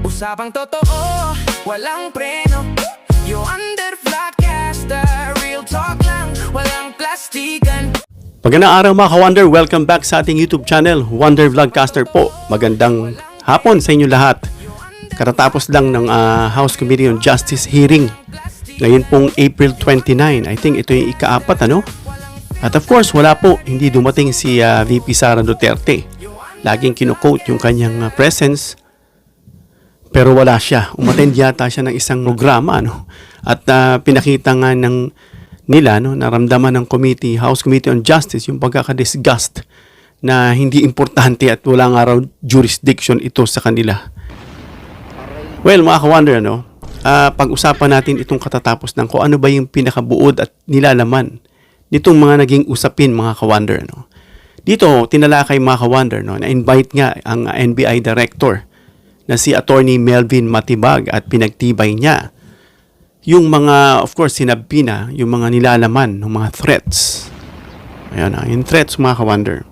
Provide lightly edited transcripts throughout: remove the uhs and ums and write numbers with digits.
Usapang totoo, walang preno. You under vlogcaster, real talk lang, walang plastikan. Magandang araw mga ka-Wonder, welcome back sa ating YouTube channel, Wonder Vlogcaster po. Magandang hapon sa inyo lahat. Katatapos lang ng House Committee on Justice hearing. Ngayon pong April 29, I think ito yung ika-4, ano? At of course, wala po, hindi dumating si VP Sara Duterte. Laging kino-quote yung kanyang presence. Pero wala siya. Umattend yata siya ng isang programa, no? At pinakita nga nila, no, naramdaman ng House Committee on Justice yung pagkakadisgust na hindi importante at wala nga raw jurisdiction ito sa kanila. Well, mga ka-Wonder, no? Pag-usapan natin itong katatapos ng kung ano ba yung pinakabuod at nilalaman nitong mga naging usapin, mga ka-Wonder, no? Dito, tinalakay, mga ka-Wonder, no, na-invite nga ang NBI Director na si Attorney Melvin Matibag at pinagtibay niya yung mga, of course, sinabi na yung mga nilalaman ng mga threats. Ayan na, yung threats, mga ka-Wonder.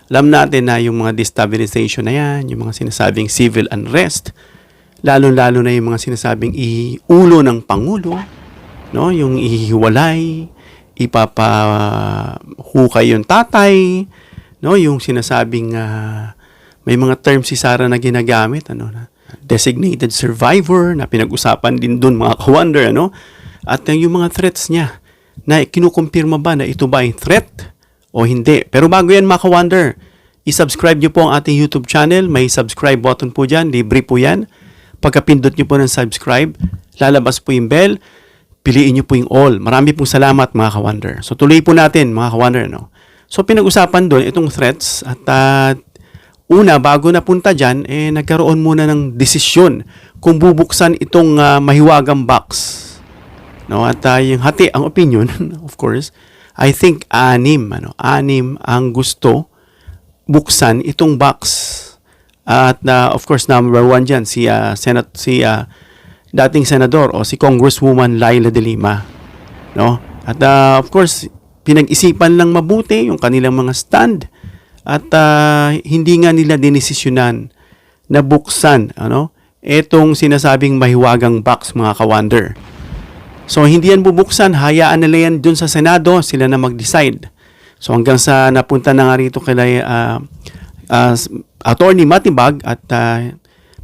Alam natin na yung mga destabilization na yan, yung mga sinasabing civil unrest, lalo-lalo na yung mga sinasabing iulo ng Pangulo, no? Yung ihiwalay, ipapahukay yung tatay, no? Yung sinasabing may mga terms si Sara na ginagamit, ano, na designated survivor, na pinag-usapan din doon, mga ka-Wonder, ano? At yung mga threats niya, na kinukumpirma ba na ito ba ay threat o hindi? Pero bago yan, mga ka-Wonder, i-subscribe nyo po ang ating YouTube channel. May subscribe button po dyan, libre po yan. Pagkapindot nyo po ng subscribe, lalabas po yung bell, piliin nyo po yung all. Marami pong salamat, mga ka-Wonder. So tuloy po natin, mga ka-Wonder, no? So pinag-usapan doon itong threats at una, bago napunta dyan, nagkaroon muna ng desisyon kung bubuksan itong mahiwagang box. No? At yung hati, ang opinion, of course, I think anim ang gusto buksan itong box. At of course, number one dyan, si dating senador o si Congresswoman Laila de Lima. No? At of course, pinag-isipan lang mabuti yung kanilang mga stand. At hindi nga nila dinesisyonan na buksan itong sinasabing mahiwagang box, mga ka-Wonder. So hindi yan bubuksan, hayaan nila yan dun sa Senado, sila na mag-decide. So hanggang sa napunta na nga rito kay Attorney Matibag at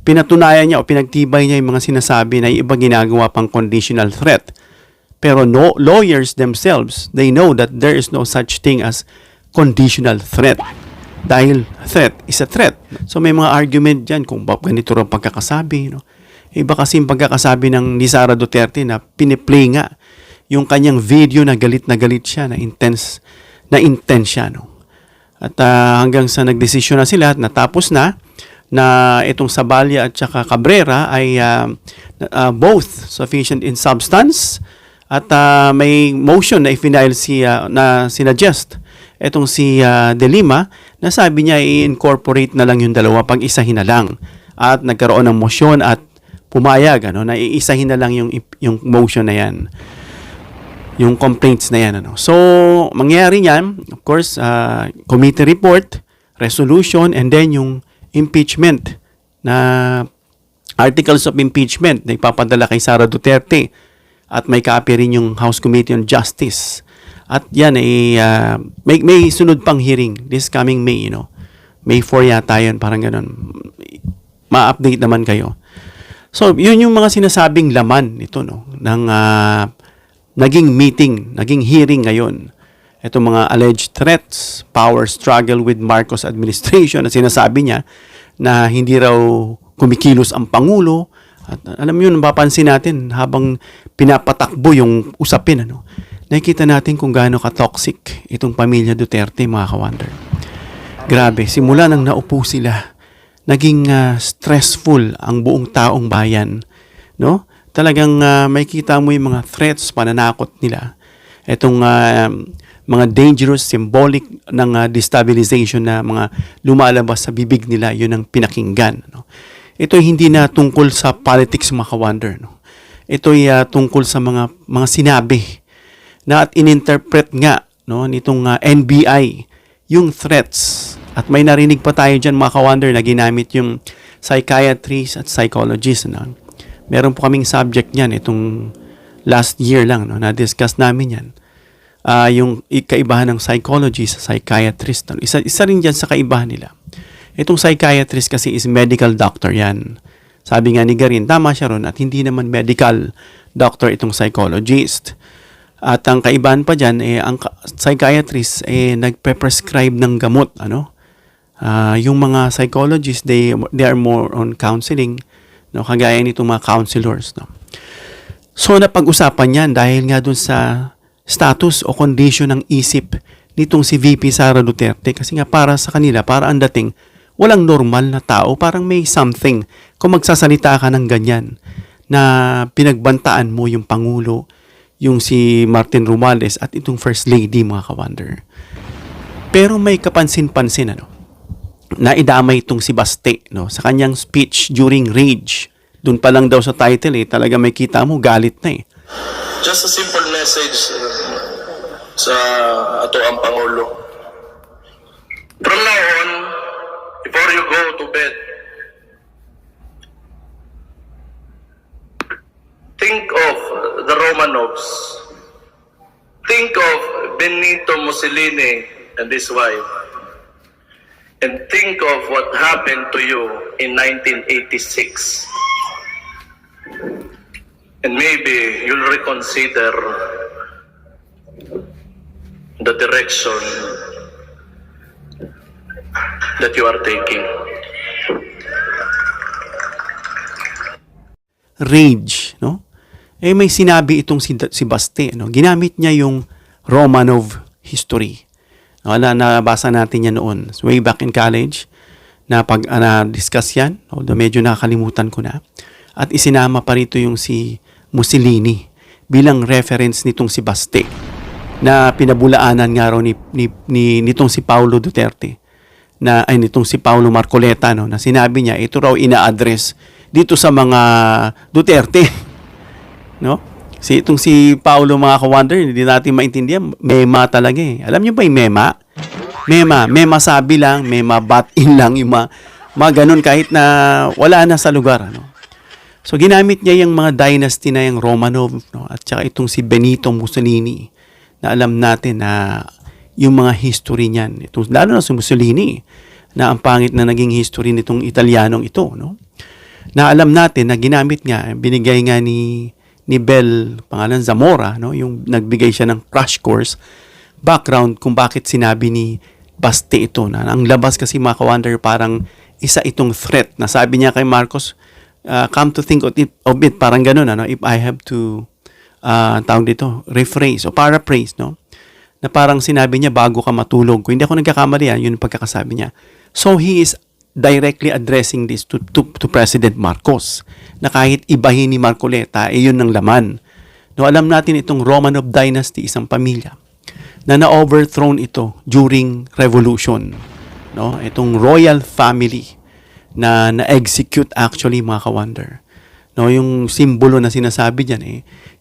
pinatunayan niya o pinagtibay niya yung mga sinasabi na iba ginagawa pang conditional threat. Pero no, lawyers themselves, they know that there is no such thing as conditional threat. Dahil threat is a threat. So may mga argument dyan kung ganito rin pagkakasabi. No? Iba kasi yung pagkakasabi ni Sara Duterte na piniplay nga yung kanyang video na galit siya, na intense siya. No? At hanggang sa nagdesisyon na sila at natapos na itong Saballa at saka Cabrera ay both sufficient in substance at may motion na i-final na sinuggest etong si De Lima na sabi niya i-incorporate na lang yung dalawa, pag-isahin na lang. At nagkaroon ng motion at pumayag na iisahin na lang yung motion na yan. Yung complaints na yan. So, mangyayari yan, of course, committee report, resolution, and then yung impeachment na articles of impeachment na ipapadala kay Sara Duterte at may copy rin yung House Committee on Justice. At yan may sunod pang hearing this coming May, May 4 yata yun, parang ganun. Ma-update naman kayo. So, yun yung mga sinasabing laman nito, ng naging meeting, naging hearing ngayon. Ito mga alleged threats, power struggle with Marcos administration na sinasabi niya na hindi raw kumikilos ang Pangulo. At alam mo yun, mapapansin natin habang pinapatakbo yung usapin, nakikita natin kung gaano ka-toxic itong pamilya Duterte, mga ka-Wonder. Grabe, simula nang naupo sila, naging stressful ang buong taong bayan. No? Talagang makikita mo yung mga threats, pananakot nila. Itong mga dangerous, symbolic ng destabilization na mga lumalabas sa bibig nila, yun ang pinakinggan. No? Ito hindi na tungkol sa politics, mga ka-Wonder. No? Ito ay tungkol sa mga sinabi na at ininterpret nga nitong NBI yung threats At may narinig pa tayo dyan mga ka-wonder na ginamit yung psychiatrists at psychologists. No? Meron po kaming subject niyan itong last year lang, no? Na-discuss namin yan. Yung kaibahan ng psychology sa psychiatrist. No? Isa rin dyan sa kaibahan nila. Itong psychiatrist kasi is medical doctor yan. Sabi nga ni Garin, tama siya ron at hindi naman medical doctor itong psychologist. At ang kaibahan pa dyan, ang psychiatrist nagpe-prescribe ng gamot. Yung mga psychologists, they are more on counseling, no? Kagaya nitong mga counselors. No? So napag-usapan yan dahil nga dun sa status o condition ng isip nitong si VP Sara Duterte. Kasi nga para sa kanila, para ang dating, walang normal na tao, parang may something. Kung magsasalita ka ng ganyan, na pinagbantaan mo yung Pangulo, yung si Martin Romualdez at itong First Lady, mga ka-wonder. Pero may kapansin-pansin, na idamay itong si Baste, no? Sa kanyang speech during Rage. Doon pa lang daw sa title, talaga may kita mo, galit na . Just a simple message sa ato ang Pangulo. From now on, before you go to bed, think of the Romanovs. Think of Benito Mussolini and his wife. And think of what happened to you in 1986. And maybe you'll reconsider the direction that you are taking. Rage, no? May sinabi itong si Baste, no? Ginamit niya yung Romanov history. Nabasa natin yan noon. So, way back in college, na-discuss yan, although medyo nakakalimutan ko na. At isinama pa rito yung si Mussolini bilang reference nitong si Baste na pinabulaanan nga raw nitong si Paulo Duterte nitong si Paulo Marcoleta, no, na sinabi niya ito raw ina-address dito sa mga Duterte, no? Itong si Paulo, mga ka-wonder, hindi natin maintindihan, mema talaga . Alam niyo ba yung mema? Mema sabi lang, mema bat-in lang, yung mga ganun kahit na wala na sa lugar, So, ginamit niya yung mga dynasty na yung Romanov, no? At saka itong si Benito Mussolini, na alam natin na yung mga history niyan, lalo na si Mussolini, na ang pangit na naging history nitong Italianong ito, no? Na alam natin na ginamit nga, binigay nga ni Bel, pangalan Zamora, no? Yung nagbigay siya ng crash course, background kung bakit sinabi ni Baste ito. Na ang labas kasi mga ka-wonder, parang isa itong threat, na sabi niya kay Marcos, come to think of it, parang ganun, if I have to tawag dito, rephrase o paraphrase, no? Na parang sinabi niya bago ka matulog. Kung hindi ako nagkakamali, yun yung pagkakasabi niya. So he is directly addressing this to President Marcos, na kahit ibahin ni Marcoleta, yun ang laman. No, alam natin itong Romanov dynasty, isang pamilya na na-overthrown ito during revolution, no? Itong royal family na na-execute actually, mga ka-wonder. No, yung simbolo na sinasabi diyan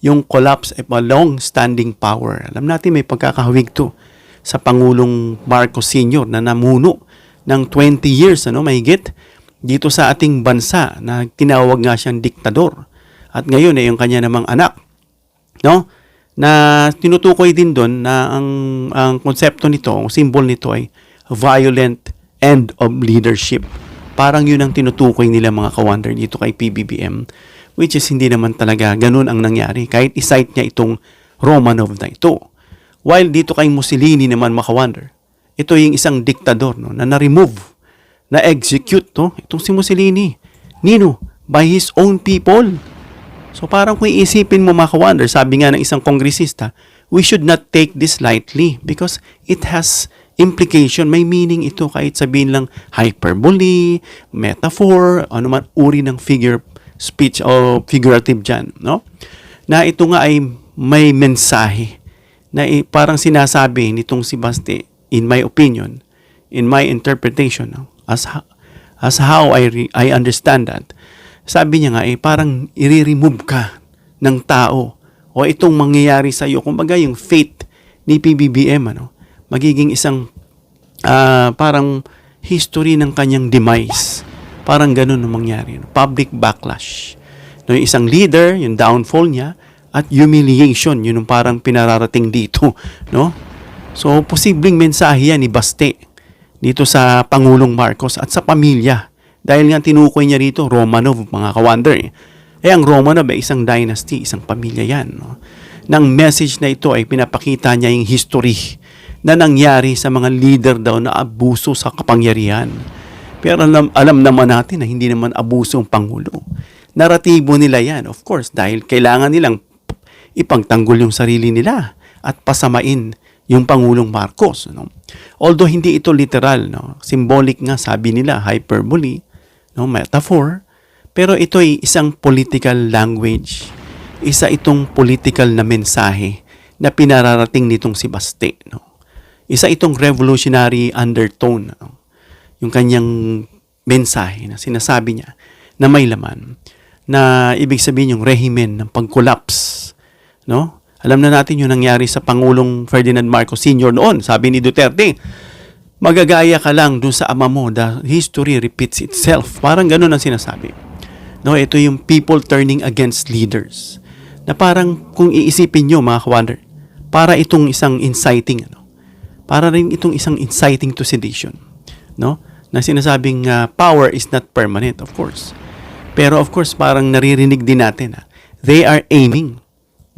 yung collapse of a long-standing power. Alam natin may pagkakahawig to sa Pangulong Marcos Sr. na namuno ng 20 years, mahigit dito sa ating bansa, na tinawag nga siyang diktador. At ngayon yung kanya namang anak, no? Na tinutukoy din doon na ang konsepto nito, ang symbol nito ay violent end of leadership. Parang yun ang tinutukoy nila, mga ka-wonder, dito kay PBBM, which is hindi naman talaga ganun ang nangyari, kahit isite niya itong Romanov na ito. While dito kay Mussolini naman, mga ka-wonder, ito yung isang diktador, no, na na-remove, na-execute, no? Itong si Mussolini, by his own people. So parang kung iisipin mo, mga ka-wonder, sabi nga ng isang kongresista, we should not take this lightly because it has implication, may meaning ito, kahit sabihin lang hyperbole, metaphor, ano man uri ng figure speech o figurative dyan, no? Na ito nga ay may mensahe na parang sinasabi nitong si Baste, in my opinion, in my interpretation, no? as how I understand that, sabi niya nga parang i-remove ka ng tao o itong mangyayari sa iyo, kumbaga yung fate ni PBBM, magiging isang parang history ng kanyang demise. Parang ganun ang mangyari. No? Public backlash. No, yung isang leader, yung downfall niya, at humiliation, yun yung parang pinararating dito. No? So, posibleng mensahe yan ni Baste dito sa Pangulong Marcos at sa pamilya. Dahil nga tinukoy niya rito, Romanov, mga kawander. Ang Romanov ay isang dynasty, isang pamilya yan. No? Nang message na ito ay pinapakita niya yung history na nangyari sa mga leader daw na abuso sa kapangyarihan. Pero alam naman natin na hindi naman abuso ang Pangulo. Naratibo nila yan, of course, dahil kailangan nilang ipagtanggol yung sarili nila at pasamain yung Pangulong Marcos. No? Although hindi ito literal, no? Symbolic nga, sabi nila, hyperbole, no? Metaphor, pero ito ay isang political language, isa itong political na mensahe na pinararating nitong si Baste. No? Isa itong revolutionary undertone, no? Yung kanyang mensahe na sinasabi niya na may laman, na ibig sabihin yung rehimen ng pag-collapse. No? Alam na natin yung nangyari sa Pangulong Ferdinand Marcos Sr. noon. Sabi ni Duterte, magagaya ka lang dun sa ama mo, the history repeats itself. Parang ganun ang sinasabi. No, ito yung people turning against leaders. Na parang kung iisipin nyo mga kawander, para itong isang inciting, para rin itong isang inciting to sedition. No? Na sinasabing power is not permanent, of course. Pero of course, parang naririnig din natin, they are aiming,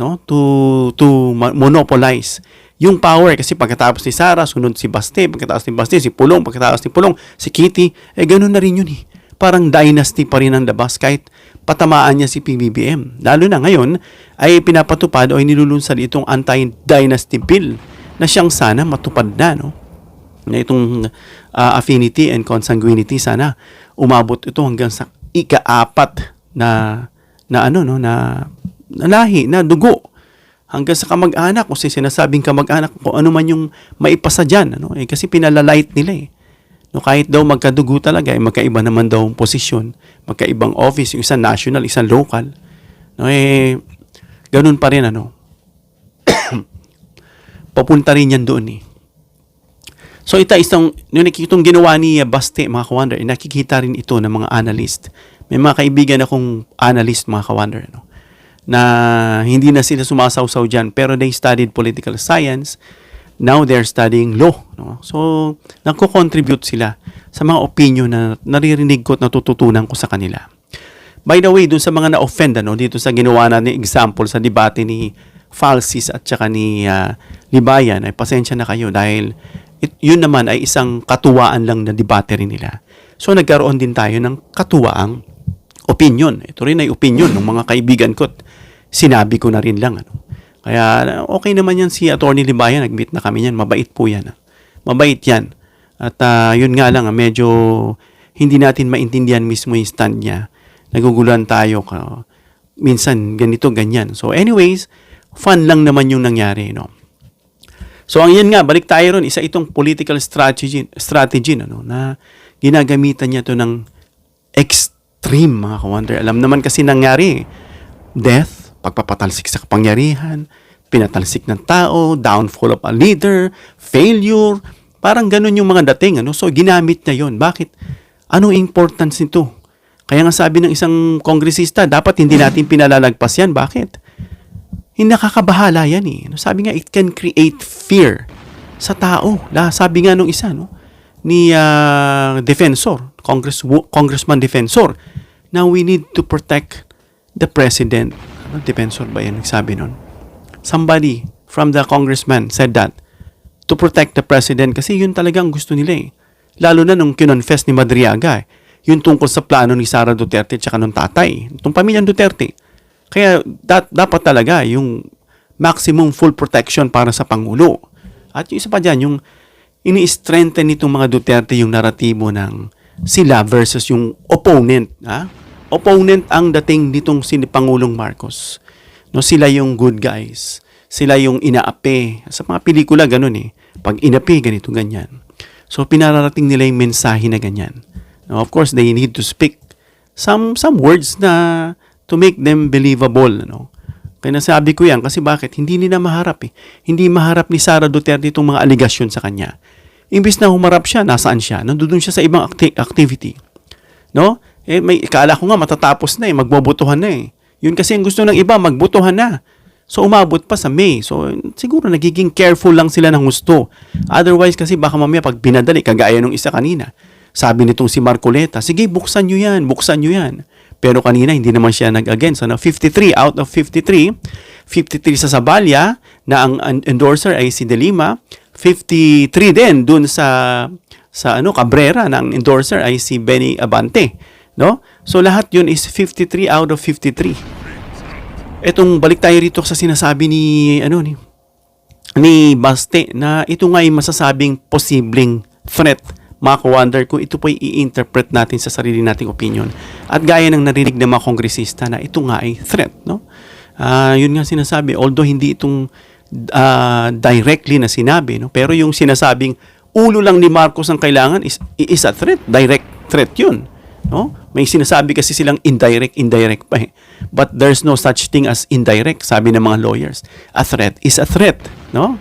no, to monopolize yung power. Kasi pagkatapos ni Sara, sunod si Baste, pagkatapos ni Baste, si Pulong, pagkatapos ni Pulong, si Kitty, ganun na rin yun . Parang dynasty pa rin ang labas kahit patamaan niya si PBBM. Lalo na ngayon ay pinapatupad o inilulunsad itong anti-dynasty bill na siyang sana matupad na, no? Na itong affinity and consanguinity, sana umabot ito hanggang sa ika-4 na lahi, na dugo, hanggang sa kamag-anak, o sinasabing kamag-anak, kung ano man yung maipasa dyan, kasi pinalalight nila . No, kahit daw magkadugo talaga, magkaiba naman daw ang posisyon, magkaibang office, yung isang national, isang local. No, ganun pa rin, papunta rin yan doon . So itong ginawa ni Baste, mga kawander, nakikita rin ito ng mga analyst. May mga kaibigan akong analyst, mga kawander, na hindi na sila sumasawsaw dyan, pero they studied political science. Now they're studying law. No? So nagko-contribute sila sa mga opinion na naririnig ko at natututunan ko sa kanila. By the way, dun sa mga na-offend, dito sa ginawa natin example sa debate ni Falsis at saka ni Libayan, ay pasensya na kayo dahil yun naman ay isang katuwaan lang na debate rin nila. So nagkaroon din tayo ng katuwaang opinion. Ito rin ay opinion ng mga kaibigan ko. Sinabi ko na rin lang. Kaya okay naman yan si Attorney Libayan. Nag-meet na kami yan. Mabait po yan. Mabait yan. At yun nga lang, medyo hindi natin maintindihan mismo yung stand niya. Naguguluhan tayo. Minsan ganito, ganyan. So anyways, fun lang naman yung nangyari. So ang yan nga, balik tayo ron, isa itong political strategy na ginagamitan niya to ng extreme, mga kawander. Alam naman kasi nangyari, death, pagpapatalsik sa kapangyarihan, pinatalsik ng tao, downfall of a leader, failure, parang ganun yung mga dating. So ginamit niya yon. Bakit? Anong importance nito? Kaya nga sabi ng isang kongresista, dapat hindi natin pinalalagpas yan. Bakit? Hindi nakakabahala yan . Sabi nga, it can create fear sa tao. Sabi nga nung isa, ni Defensor, Congressman Defensor, now we need to protect the President. Defensor ba yan nagsabi nun? Somebody from the congressman said that, to protect the President, kasi yun talagang gusto nila . Lalo na nung kinonfess ni Madriaga, yun tungkol sa plano ni Sara Duterte at saka nung tatay, itong pamilyang Duterte. Kaya dapat talaga yung maximum full protection para sa Pangulo. At yung isa pa dyan, yung ini-strengthen nitong mga Duterte yung naratibo ng sila versus yung opponent. Opponent ang dating nitong si Pangulong Marcos. Sila yung good guys. Sila yung inaapi. Sa mga pelikula, ganun . Pag inapi, ganito, ganyan. So, pinararating nila yung mensahe na ganyan. Now, of course, they need to speak some words na to make them believable. Kaya nasabi ko yan kasi bakit? Hindi nila maharap . Hindi maharap ni Sara Duterte itong mga aligasyon sa kanya. Imbis na humarap siya, nasaan siya? Nandoon siya sa ibang activity. No? Kala ko nga matatapos na magbobotohan na Yun kasi ang gusto ng iba, magbotohan na. So, umabot pa sa May. So, siguro nagiging careful lang sila ng gusto. Otherwise, kasi baka mamaya pag binadali, kagaya nung isa kanina, sabi nitong si Marcoleta, sige, buksan nyo yan. Pero kanina, hindi naman siya nag-against. 53 out of 53. 53 sa Zabalya, na ang endorser ay si De Lima. 53 din dun sa Cabrera, na ang endorser ay si Benny Abante. No? So, lahat yun is 53 out of 53. Etong balik tayo rito sa sinasabi ni Baste na ito nga ay masasabing posibleng threat. Maka-wonder kung ito po i-interpret natin sa sarili nating opinion. At gaya ng narinig ng mga kongresista na ito nga ay threat. No? Yun nga sinasabi, although hindi itong directly na sinabi, no? Pero yung sinasabing ulo lang ni Marcos ang kailangan is a threat. Direct threat yun. No? May sinasabi kasi silang indirect pa But there's no such thing as indirect, sabi ng mga lawyers. A threat is a threat, no?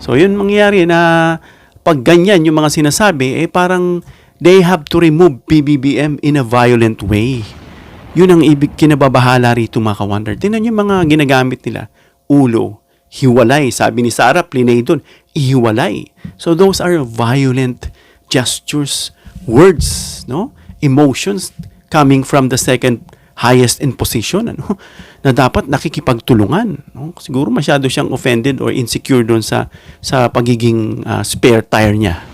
So yun mangyayari na pag ganyan yung mga sinasabi, parang they have to remove PBBM in a violent way. Yun ang kinababahala rito, mga ka-wonder. Tingnan yung mga ginagamit nila. Ulo, hiwalay. Sabi ni Sarah Plinay doon, ihiwalay. So those are violent gestures, words, no? Emotions coming from the second highest in position, na dapat nakikipagtulungan. No? Siguro masyado siyang offended or insecure doon sa pagiging spare tire niya.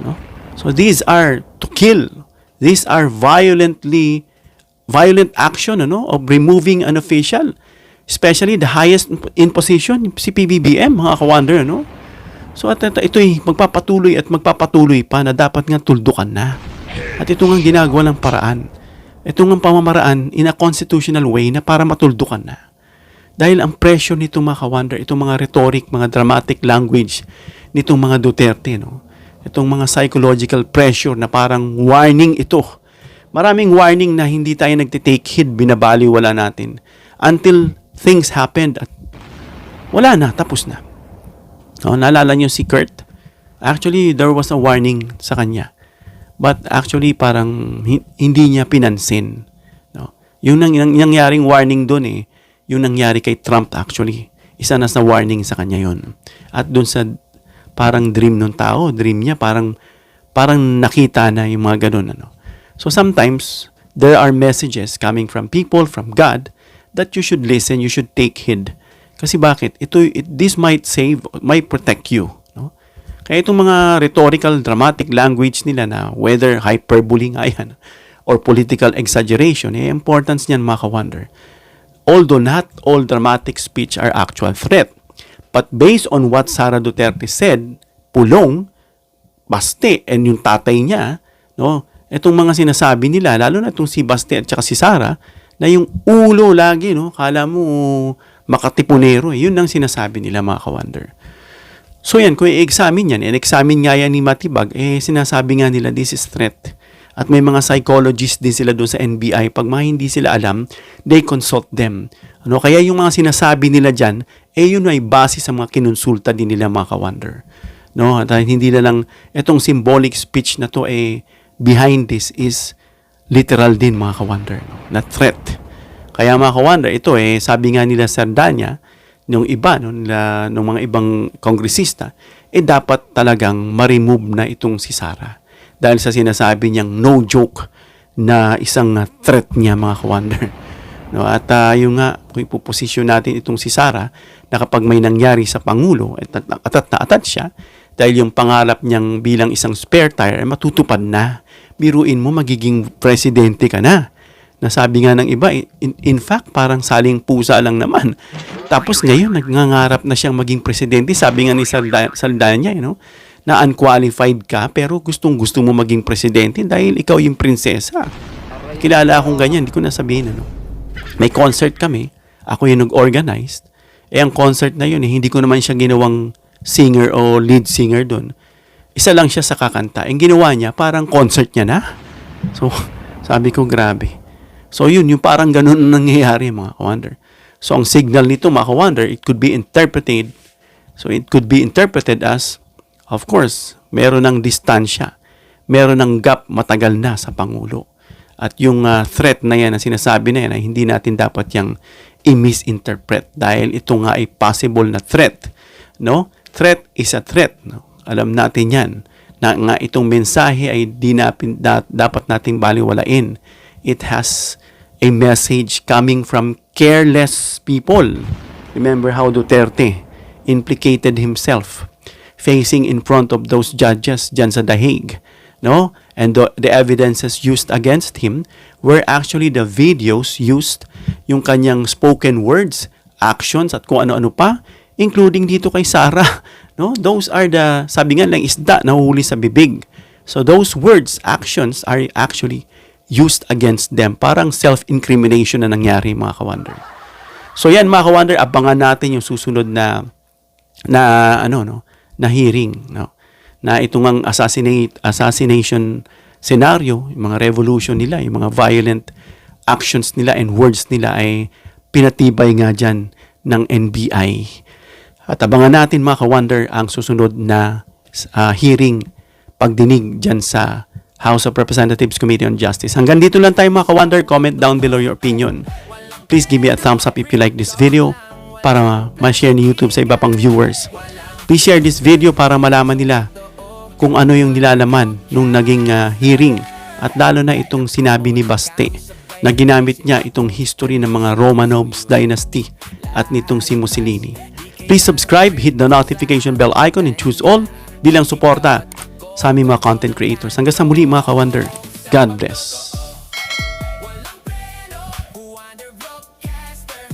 No? So these are to kill. These are violent action of removing an official, especially the highest in position, si PBBM, mga ka-wonder. No? So at ito'y magpapatuloy pa na dapat nga tuldukan na. At ito nga ginagawa ng paraan. Ito nga pamamaraan in a constitutional way na para matuldukan na. Dahil ang pressure nito, mga ka-wonder, itong mga rhetoric, mga dramatic language nitong mga Duterte, no? Itong mga psychological pressure na parang warning ito. Maraming warning na hindi tayo nagtitake heed, binabaliwala natin. Until things happened at wala na, tapos na. No, naalala niyo si Kurt? Actually, there was a warning sa kanya. But actually, parang hindi niya pinansin. No? Yung nangyaring warning doon yung nangyari kay Trump actually. Isa na sa warning sa kanya yon. At doon sa parang dream ng tao, dream niya, parang nakita na yung mga ganun. So sometimes, there are messages coming from people, from God, that you should listen, you should take heed. Kasi bakit? This might protect you. Kaya itong mga rhetorical, dramatic language nila na whether hyperbole nga yan or political exaggeration, importance niyan, mga ka-wonder. Although not all dramatic speech are actual threat. But based on what Sara Duterte said, Pulong, Baste, and yung tatay niya, no, itong mga sinasabi nila, lalo na itong si Baste at saka si Sara, na yung ulo lagi, no, kala mo makatipunero, yun ang sinasabi nila, mga ka-wonder. So yan, kung i-examine yan, in-examine nga yan ni Matibag, sinasabi nga nila this is threat. At may mga psychologists din sila doon sa NBI. Pag mga hindi sila alam, they consult them. Kaya yung mga sinasabi nila dyan, yun ay base sa mga kinonsulta din nila, mga ka-wonder. No? At hindi na lang, itong symbolic speech na to, behind this is literal din, mga ka-wonder. Na threat. Kaya mga ka-wonder, ito sabi nga nila sa Sardanya, nung iba, nung mga ibang kongresista, dapat talagang ma-remove na itong si Sara. Dahil sa sinasabi niyang no joke na isang threat niya, mga ka-wonder. No, at yung nga, kung ipoposisyon natin itong si Sara, na kapag may nangyari sa Pangulo, atat siya, dahil yung pangarap niyang bilang isang spare tire, matutupad na. Biruin mo, magiging presidente ka na. Nasabi nga ng iba, in fact, parang saling pusa lang naman. Tapos ngayon, nagngangarap na siyang maging presidente. Sabi nga ni Saldana, na unqualified ka, pero gustong-gusto mo maging presidente dahil ikaw yung prinsesa. Kilala akong ganyan, hindi ko nasabihin. May concert kami, ako yung nag-organized. Ang concert na yun, hindi ko naman siya ginawang singer o lead singer doon. Isa lang siya sa kakanta. Ang ginawa niya, parang concert niya na. So, sabi ko, grabe. So yun, yung parang ganun nangyayari, mga ka-wonder. So ang signal nito, mga ka-wonder, it could be interpreted as, of course, meron ng distansya, meron ng gap matagal na sa Pangulo. At yung threat na yan, na sinasabi na yan, ay hindi natin dapat yung i-misinterpret dahil ito nga ay possible na threat. No? Threat is a threat. No? Alam natin yan na nga itong mensahe ay dapat nating baliwalain. It has a message coming from careless people. Remember how Duterte implicated himself facing in front of those judges dyan sa The Hague. No? And the evidences used against him were actually the videos used, yung kanyang spoken words, actions, at kung ano-ano pa, including dito kay Sarah. No? Those are the, sabi nga lang, isda nahuhuli sa bibig. So those words, actions, are actually used against them. Parang self-incrimination na nangyari, mga ka-wonder. So yan, mga ka-wonder, abangan natin yung susunod na hearing, no? Na itong ang assassination scenario, yung mga revolution nila, yung mga violent actions nila and words nila ay pinatibay nga dyan ng NBI. At abangan natin, mga ka-wonder, ang susunod na hearing, pagdinig dyan sa House of Representatives Committee on Justice. Hanggang dito lang tayo, mga ka-wonder. Comment down below your opinion. Please give me a thumbs up if you like this video para ma-share ni YouTube sa iba pang viewers. Please share this video para malaman nila kung ano yung nilalaman nung naging hearing, at lalo na itong sinabi ni Baste na ginamit niya itong history ng mga Romanovs dynasty at nitong si Mussolini. Please subscribe, hit the notification bell icon and choose all bilang suporta sa aming mga content creators. Hanggang sa muli, mga ka-wonder. God bless.